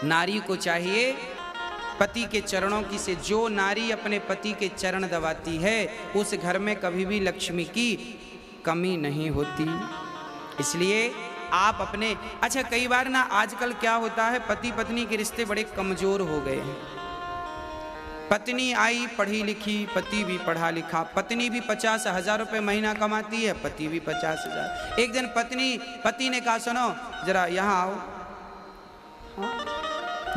नारी को चाहिए पति के चरणों की से, जो नारी अपने पति के चरण दबाती है उस घर में कभी भी लक्ष्मी की कमी नहीं होती। इसलिए आप अपने, अच्छा कई बार ना आजकल क्या होता है, पति पत्नी के रिश्ते बड़े कमजोर हो गए हैं। पत्नी आई पढ़ी लिखी, पति भी पढ़ा लिखा, पत्नी भी 50,000 रुपये महीना कमाती है, पति भी 50,000। एक दिन पति ने कहा सुनो जरा यहाँ आओ,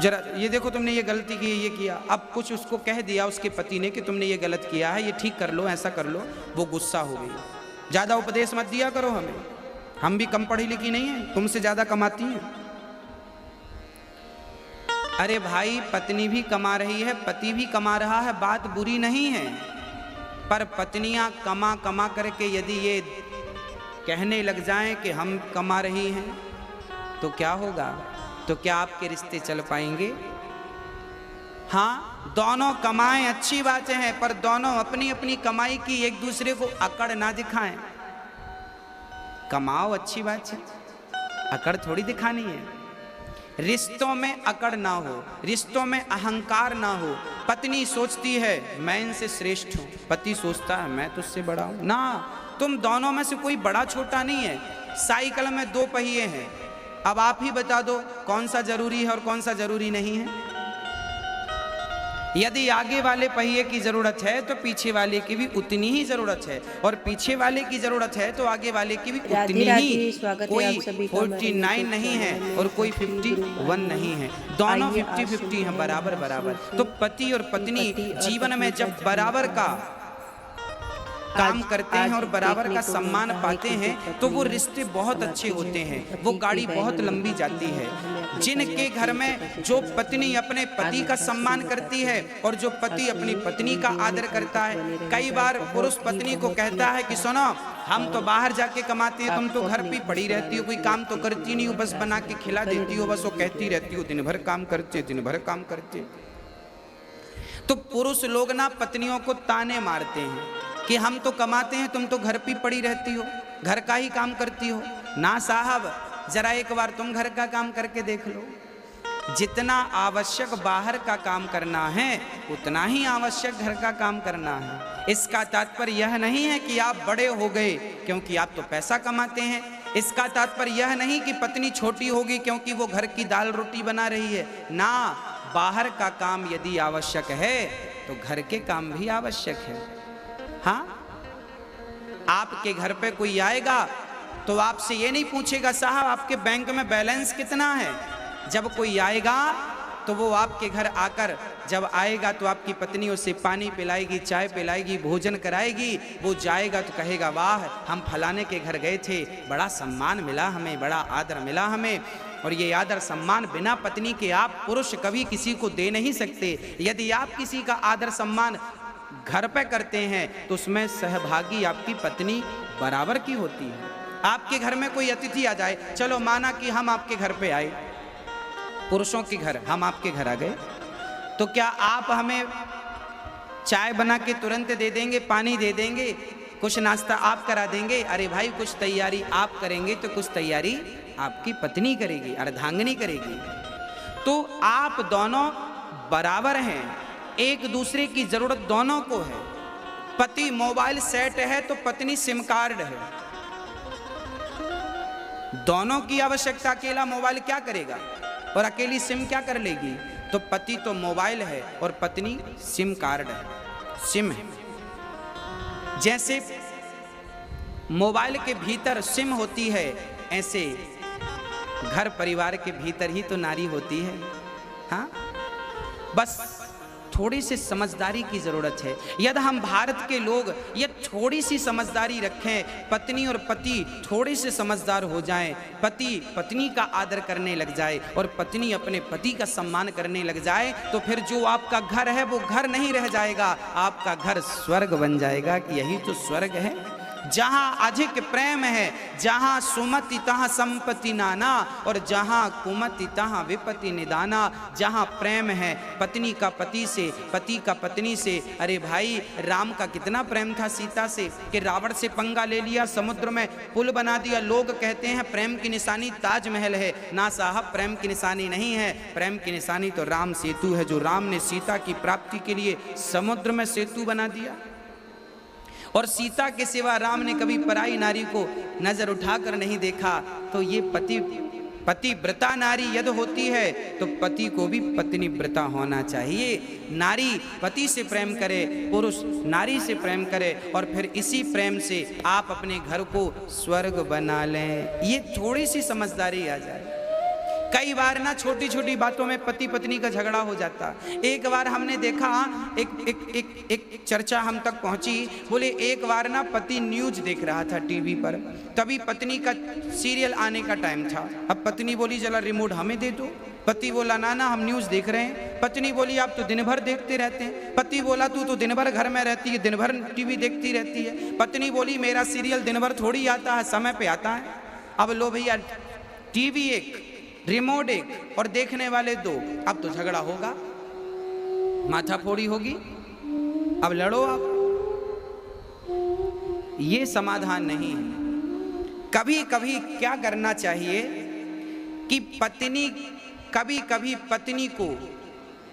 जरा ये देखो तुमने ये गलती की, ये किया। अब कुछ उसको कह दिया उसके पति ने कि तुमने ये गलत किया है, ये ठीक कर लो, ऐसा कर लो। वो गुस्सा हो गई। ज़्यादा उपदेश मत दिया करो हमें, हम भी कम पढ़ी लिखी नहीं है, तुमसे ज़्यादा कमाती हैं। अरे भाई पत्नी भी कमा रही है, पति भी कमा रहा है, बात बुरी नहीं है, पर पत्नियां कमा कमा करके यदि ये कहने लग जाएं कि हम कमा रही हैं तो क्या होगा? तो क्या आपके रिश्ते चल पाएंगे? हाँ, दोनों कमाएं अच्छी बातें हैं, पर दोनों अपनी अपनी कमाई की एक दूसरे को अकड़ ना दिखाएं। कमाओ अच्छी बात है, अकड़ थोड़ी दिखानी है। रिश्तों में अकड़ ना हो, रिश्तों में अहंकार ना हो। पत्नी सोचती है मैं इनसे श्रेष्ठ हूँ, पति सोचता है मैं तुझसे बड़ा हूँ। ना, तुम दोनों में से कोई बड़ा छोटा नहीं है। साइकिल में 2 पहिए हैं, अब आप ही बता दो कौन सा जरूरी है और कौन सा जरूरी नहीं है। यदि आगे वाले पहिए की जरूरत है तो पीछे वाले की भी उतनी ही जरूरत है, और पीछे वाले की जरूरत है तो आगे वाले की भी उतनी ही। कोई 49 नहीं है और कोई 51 नहीं है, दोनों 50-50 हैं, बराबर बराबर। तो पति और पत्नी जीवन में जब बराबर का काम करते हैं और बराबर का सम्मान पाते हैं तो वो रिश्ते बहुत अच्छे होते हैं, वो गाड़ी बहुत लंबी जाती है। जिनके घर में जो पत्नी अपने पति का सम्मान करती है और जो पति अपनी पत्नी का आदर करता है। कई बार पुरुष पत्नी को कहता है कि सुनो हम तो बाहर जाके कमाते हैं, तुम तो घर पे पड़ी रहती हो, कोई काम तो करती नहीं हो, बस बना के खिला देती हो, बस वो कहती रहती हो दिन भर काम करते, दिन भर काम करते। तो पुरुष लोग ना पत्नियों को ताने मारते हैं कि हम तो कमाते हैं, तुम तो घर पे पड़ी रहती हो, घर का ही काम करती हो। ना साहब, जरा एक बार तुम घर का काम करके देख लो। जितना आवश्यक बाहर का काम करना है उतना ही आवश्यक घर का काम करना है। इसका तात्पर्य यह नहीं है कि आप बड़े हो गए क्योंकि आप तो पैसा कमाते हैं। इसका तात्पर्य यह नहीं कि पत्नी छोटी होगी क्योंकि वो घर की दाल रोटी बना रही है। ना, बाहर का काम यदि आवश्यक है तो घर के काम भी आवश्यक है। हाँ, आपके घर पे कोई आएगा तो आपसे ये नहीं पूछेगा साहब आपके बैंक में बैलेंस कितना है। जब कोई आएगा तो वो आपके घर आकर जब आएगा तो आपकी पत्नी उसे पानी पिलाएगी, चाय पिलाएगी, भोजन कराएगी। वो जाएगा तो कहेगा वाह हम फलाने के घर गए थे, बड़ा सम्मान मिला हमें, बड़ा आदर मिला हमें। और ये आदर सम्मान बिना पत्नी के आप पुरुष कभी किसी को दे नहीं सकते। यदि आप किसी का आदर सम्मान घर पे करते हैं तो उसमें सहभागी आपकी पत्नी बराबर की होती है। आपके घर में कोई अतिथि आ जाए, चलो माना कि हम आपके घर पे आए, पुरुषों के घर हम आपके घर आ गए, तो क्या आप हमें चाय बना के तुरंत दे देंगे, पानी दे देंगे, कुछ नाश्ता आप करा देंगे? अरे भाई कुछ तैयारी आप करेंगे तो कुछ तैयारी आपकी पत्नी करेगी, अर्धांगिनी करेगी। तो आप दोनों बराबर हैं, एक दूसरे की जरूरत दोनों को है। पति मोबाइल सेट है तो पत्नी सिम कार्ड है। दोनों की आवश्यकता, अकेला मोबाइल क्या करेगा और अकेली सिम क्या कर लेगी? तो पति तो मोबाइल है और पत्नी सिम कार्ड है, सिम है। जैसे मोबाइल के भीतर सिम होती है ऐसे घर परिवार के भीतर ही तो नारी होती है। हाँ, बस थोड़ी सी समझदारी की जरूरत है। यदि हम भारत के लोग ये थोड़ी सी समझदारी रखें, पत्नी और पति थोड़े से समझदार हो जाएं, पति पत्नी का आदर करने लग जाए और पत्नी अपने पति का सम्मान करने लग जाए, तो फिर जो आपका घर है वो घर नहीं रह जाएगा, आपका घर स्वर्ग बन जाएगा। कि यही तो स्वर्ग है। जहां अधिक प्रेम है, जहां सुमति तहां संपत्ति नाना, और जहां कुमति तहां विपत्ति निदाना। जहां प्रेम है पत्नी का पति से, पति का पत्नी से। अरे भाई, राम का कितना प्रेम था सीता से कि रावण से पंगा ले लिया, समुद्र में पुल बना दिया। लोग कहते हैं प्रेम की निशानी ताजमहल है। ना साहब, प्रेम की निशानी नहीं है। प्रेम की निशानी तो राम सेतु है, जो राम ने सीता की प्राप्ति के लिए समुद्र में सेतु बना दिया। और सीता के सिवा राम ने कभी पराई नारी को नजर उठाकर नहीं देखा। तो ये पतिव्रता नारी यदि होती है तो पति को भी पत्नी व्रता होना चाहिए। नारी पति से प्रेम करे, पुरुष नारी से प्रेम करे, और फिर इसी प्रेम से आप अपने घर को स्वर्ग बना लें। ये थोड़ी सी समझदारी आ जाए। कई बार ना छोटी छोटी बातों में पति पत्नी का झगड़ा हो जाता। एक बार हमने देखा, एक चर्चा हम तक पहुंची, बोले एक बार ना पति न्यूज देख रहा था टीवी पर, तभी पत्नी का सीरियल आने का टाइम था। अब पत्नी बोली जरा रिमोट हमें दे दो। पति बोला ना ना, हम न्यूज देख रहे हैं। पत्नी बोली आप तो दिन भर देखते रहते हैं। पति बोला तू तो दिन भर घर में रहती है, दिन भर टीवी देखती रहती है। पत्नी बोली मेरा सीरियल दिन भर थोड़ी आता है, समय पे आता है। अब लो भैया, टीवी एक, रिमोट एक और देखने वाले दो, अब तो झगड़ा होगा, माथाफोड़ी होगी, अब लड़ो आप। ये समाधान नहीं है। कभी कभी क्या करना चाहिए कि पत्नी, कभी कभी पत्नी को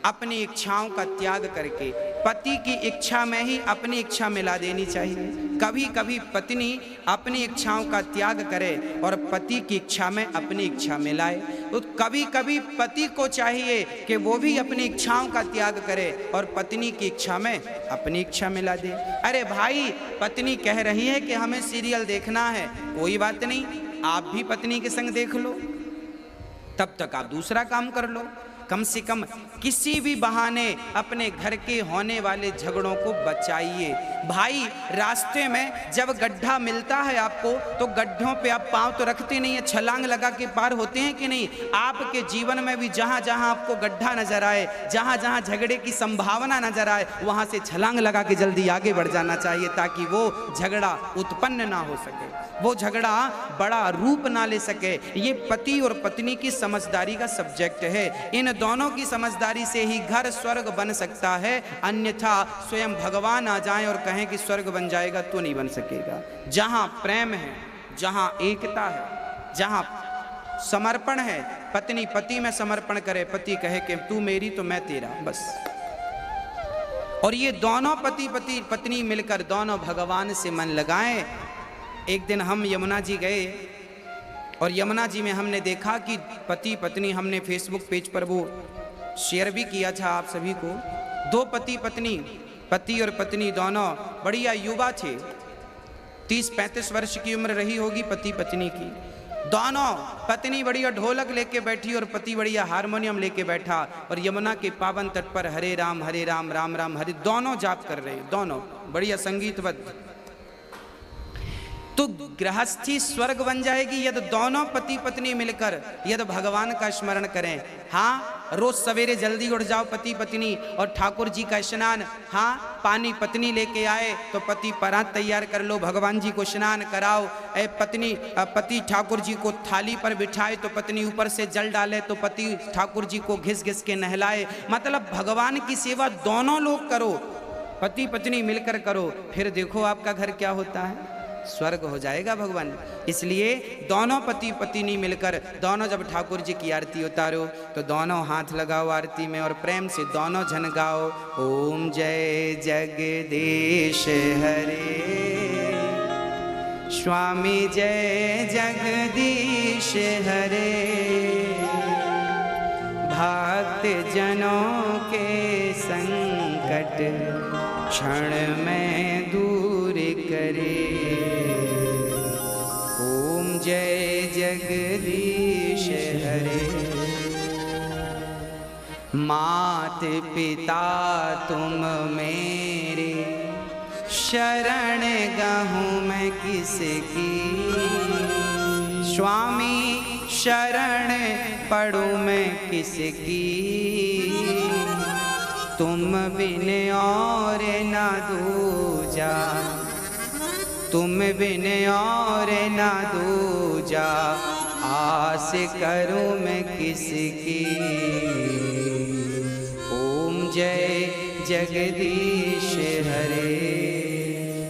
अपनी इच्छाओं का त्याग करके पति की इच्छा में ही अपनी इच्छा मिला देनी चाहिए। कभी कभी पत्नी अपनी इच्छाओं का त्याग करे और पति की इच्छा में अपनी इच्छा मिलाए। तो कभी कभी पति को चाहिए कि वो भी अपनी इच्छाओं का त्याग करे और पत्नी की इच्छा में अपनी इच्छा मिला दे। अरे भाई, पत्नी कह रही है कि हमें सीरियल देखना है, कोई बात नहीं, आप भी पत्नी के संग देख लो, तब तक आप दूसरा काम कर लो। कम से कम किसी भी बहाने अपने घर के होने वाले झगड़ों को बचाइए। भाई, रास्ते में जब गड्ढा मिलता है आपको, तो गड्ढों पे आप पांव तो रखते नहीं है, छलांग लगा के पार होते हैं कि नहीं। आपके जीवन में भी जहां जहां आपको गड्ढा नजर आए, जहां जहां झगड़े की संभावना नजर आए, वहां से छलांग लगा के जल्दी आगे बढ़ जाना चाहिए, ताकि वो झगड़ा उत्पन्न ना हो सके, वो झगड़ा बड़ा रूप ना ले सके। ये पति और पत्नी की समझदारी का सब्जेक्ट है। इन दोनों की समझदारी से ही घर स्वर्ग बन सकता है, अन्यथा स्वयं भगवान आ जाएं और कहें कि स्वर्ग बन जाएगा तो नहीं बन सकेगा। जहां प्रेम है, जहां एकता है, जहां समर्पण है, पत्नी पति में समर्पण करे, पति कहे कि तू मेरी तो मैं तेरा, बस। और ये दोनों पति पत्नी मिलकर दोनों भगवान से मन लगाएं। एक दिन हम यमुना जी गए और यमुना जी में हमने देखा कि पति पत्नी, हमने फेसबुक पेज पर वो शेयर भी किया था आप सभी को, दो पति पत्नी, पति और पत्नी दोनों बढ़िया युवा थे, 30-35 वर्ष की उम्र रही होगी पति पत्नी की। दोनों, पत्नी बढ़िया ढोलक लेके बैठी और पति बढ़िया हारमोनियम लेके बैठा, और यमुना के पावन तट पर हरे राम राम राम हरे, दोनों जाप कर रहे हैं, दोनों बढ़िया संगीतबद्ध। तो गृहस्थी स्वर्ग बन जाएगी यदि दोनों पति पत्नी मिलकर यदि भगवान का स्मरण करें। हाँ, रोज सवेरे जल्दी उठ जाओ पति पत्नी और ठाकुर जी का स्नान। हाँ, पानी पत्नी लेके आए तो पति परात तैयार कर लो, भगवान जी को स्नान कराओ। पति ठाकुर जी को थाली पर बिठाए तो पत्नी ऊपर से जल डाले, तो पति ठाकुर जी को घिस घिस के नहलाए। मतलब भगवान की सेवा दोनों लोग करो, पति पत्नी मिलकर करो, फिर देखो आपका घर क्या होता है, स्वर्ग हो जाएगा भगवान। इसलिए दोनों पति पत्नी मिलकर, दोनों जब ठाकुर जी की आरती उतारो तो दोनों हाथ लगाओ आरती में और प्रेम से दोनों जन गाओ, ओम जय जगदीश हरे, स्वामी जय जगदीश हरे, भक्त जनों के संकट क्षण में दूर करे, ओम जय जगदीश हरे। मात पिता तुम मेरे, शरण गहूँ मैं किसकी, स्वामी शरण पढ़ूँ मैं किसकी, तुम बिन और न दूजा, तुम बिन और ना दूजा, आस करूं मैं किसकी। ओम जय जगदीश हरे।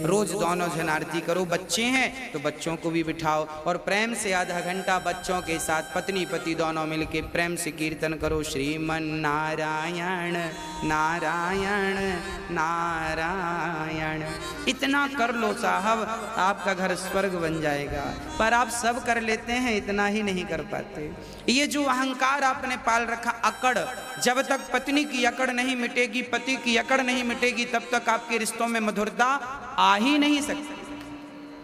रोज दोनों जन आरती करो। बच्चे हैं तो बच्चों को भी बिठाओ और प्रेम से आधा घंटा बच्चों के साथ पत्नी पति दोनों मिलके प्रेम से कीर्तन करो, श्रीमन नारायण नारायण नारायण। इतना कर लो साहब, आपका घर स्वर्ग बन जाएगा। पर आप सब कर लेते हैं, इतना ही नहीं कर पाते। ये जो अहंकार आपने पाल रखा, अकड़, जब तक पत्नी की अकड़ नहीं मिटेगी, पति की अकड़ नहीं मिटेगी, तब तक आपके रिश्तों में मधुरता आ ही नहीं सकती।